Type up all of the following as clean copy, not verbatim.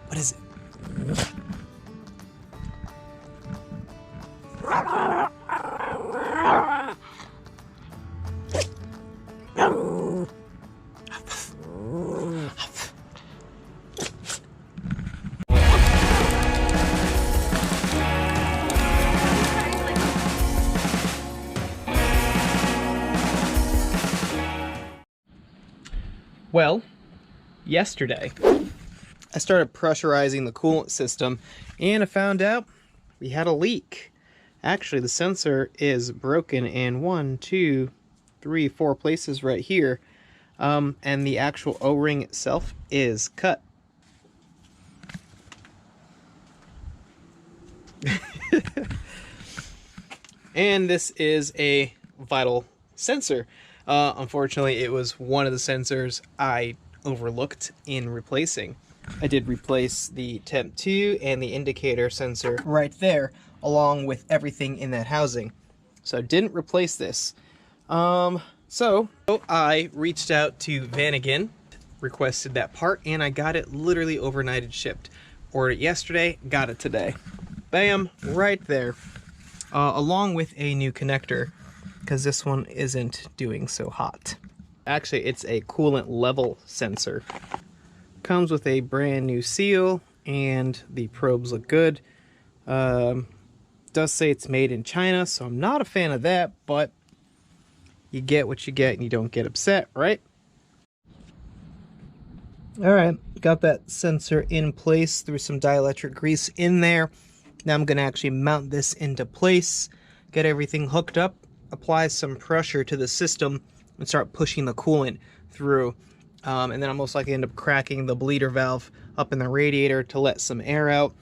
What is it? Well, yesterday I started pressurizing the coolant system and I found out we had a leak. Actually, the sensor is broken in 1, 2, 3, 4 places right here, and the actual O-ring itself is cut. And this is a vital sensor. Unfortunately, it was one of the sensors I overlooked in replacing. I did replace the temp 2 and the indicator sensor right there, along with everything in that housing. So I didn't replace this. So I reached out to Vanagon, requested that part, and I got it literally overnight and shipped. Ordered it yesterday, got it today. Bam, right there. Along with a new connector, because this one isn't doing so hot. Actually, it's a coolant level sensor. Comes with a brand new seal, and the probes look good. Does say it's made in China, so I'm not a fan of that, but you get what you get and you don't get upset, right? Alright, got that sensor in place, threw some dielectric grease in there. Now I'm going to actually mount this into place, get everything hooked up, apply some pressure to the system, and start pushing the coolant through. And then I'll most likely end up cracking the bleeder valve up in the radiator to let some air out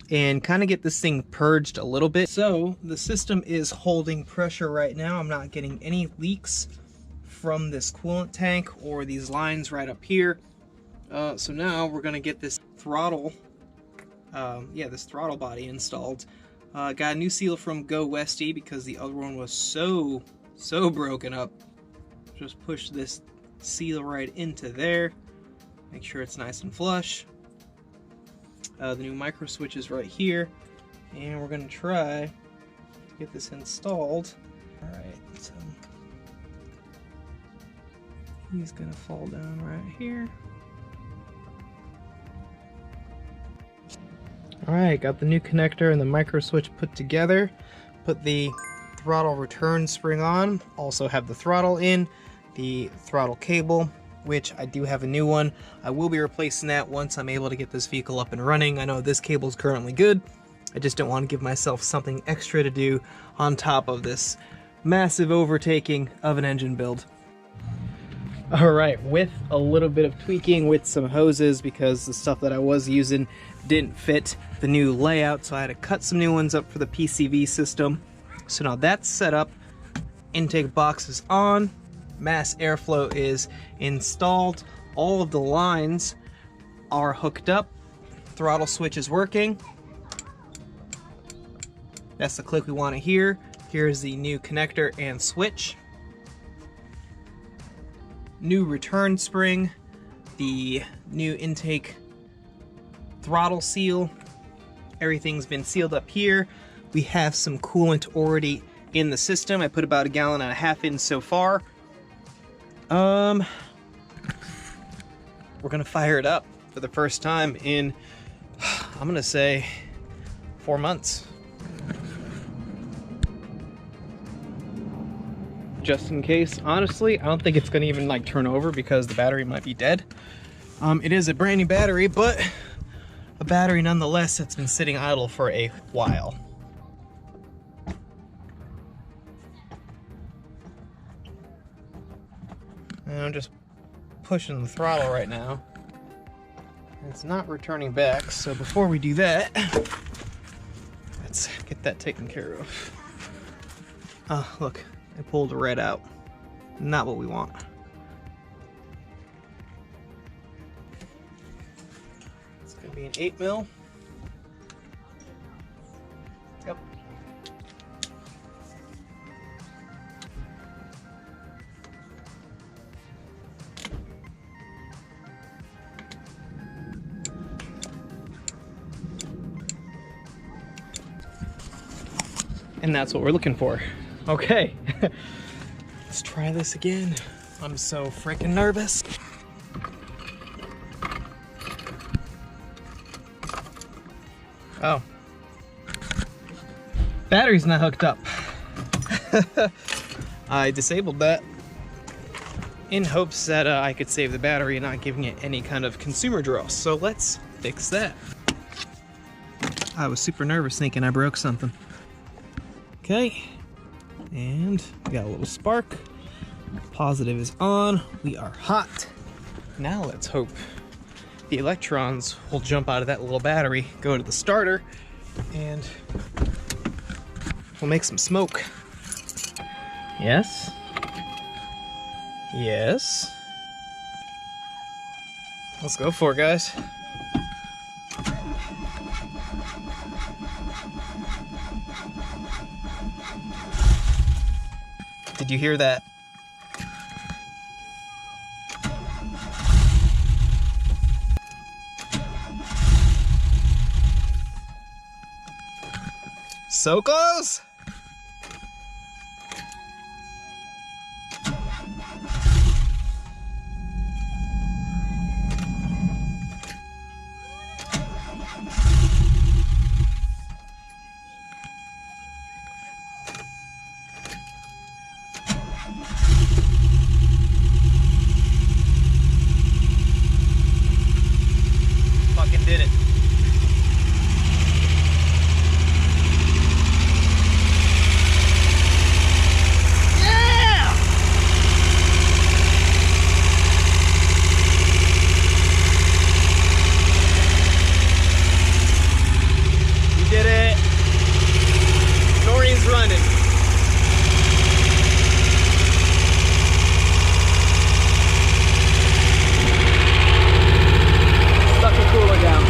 and kind of get this thing purged a little bit. So the system is holding pressure right now. I'm not getting any leaks from this coolant tank or these lines right up here. So now we're going to get this throttle, this throttle body installed. Got a new seal from Go Westy because the other one was so broken up. Just push this seal right into there. Make sure it's nice and flush. The new micro switch is right here, and we're gonna try to get this installed. All right, so he's gonna fall down right here. All right, got the new connector and the micro switch put together. Put the throttle return spring on. Also have the throttle in, the throttle cable, which I do have a new one. I will be replacing that once I'm able to get this vehicle up and running. I know this cable is currently good. I just don't want to give myself something extra to do on top of this massive overtaking of an engine build. All right, with a little bit of tweaking with some hoses because the stuff that I was using didn't fit the new layout, so I had to cut some new ones up for the PCV system. So now that's set up, intake box is on, mass airflow is installed, all of the lines are hooked up, throttle switch is working. That's the click we want to hear. Here's the new connector and switch. New return spring, the new intake throttle seal. Everything's been sealed up here. We have some coolant already in the system. I put about 1.5 gallons in so far. We're gonna fire it up for the first time in, I'm gonna say, 4 months. Just in case, honestly, I don't think it's gonna even like turn over because the battery might be dead. It is a brand new battery, but a battery nonetheless that's been sitting idle for a while. And I'm just pushing the throttle right now. It's not returning back, so before we do that, let's get that taken care of. Oh, look, I pulled the red out. Not what we want. It's gonna be an 8 mil. Yep. and that's what we're looking for. Okay, let's try this again. I'm so freaking nervous. Oh, battery's not hooked up. I disabled that in hopes that I could save the battery and not giving it any kind of consumer draw. So let's fix that. I was super nervous thinking I broke something. Okay, and we got a little spark. Positive is on. We are hot. Now let's hope the electrons will jump out of that little battery, go to the starter, and we'll make some smoke. Yes. Yes. Let's go for it, guys. Did you hear that? So close! Fucking did it. Did it. Noreen's running. Stuck the cooler down.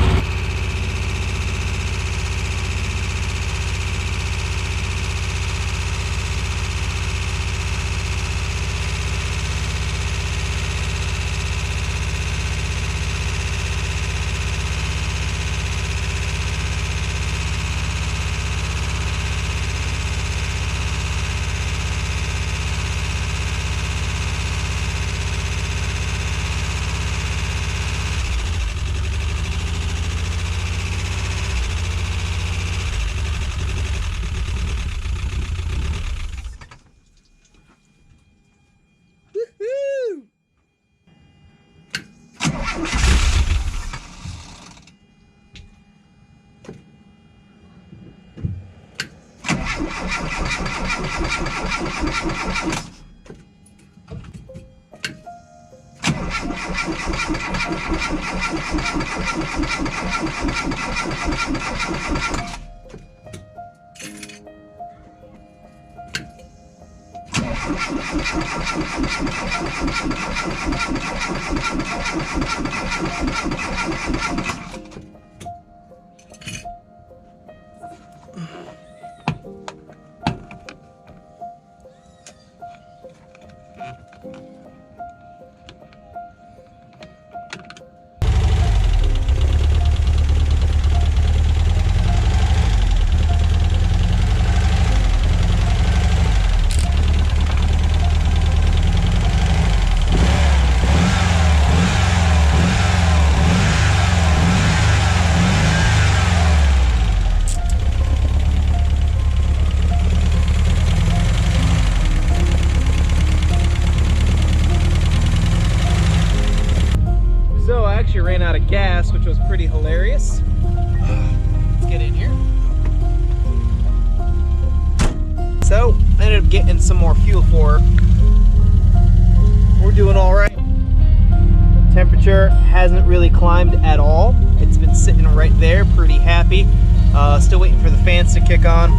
Ran out of gas, which was pretty hilarious. Let's get in here. So I ended up getting some more fuel for her. We're doing all right. Temperature hasn't really climbed at all. It's been sitting right there, pretty happy. Still waiting for the fans to kick on.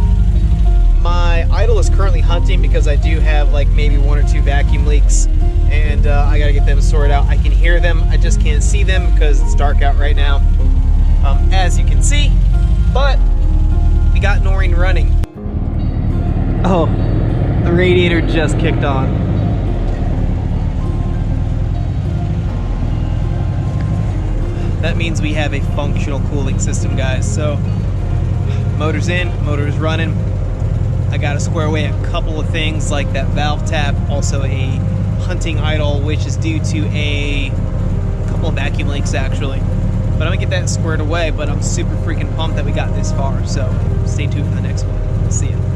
My idle is currently hunting because I do have like maybe 1 or 2 vacuum leaks, and I gotta get them sorted out. I can hear them, I just can't see them because it's dark out right now, as you can see. But we got Noreen running. Oh, the radiator just kicked on. That means we have a functional cooling system, guys. So motor's in, motor's running. I got to square away a couple of things like that valve tap, also a hunting idle, which is due to a couple of vacuum leaks actually. But I'm gonna get that squared away, but I'm super freaking pumped that we got this far, so stay tuned for the next one. We'll see ya.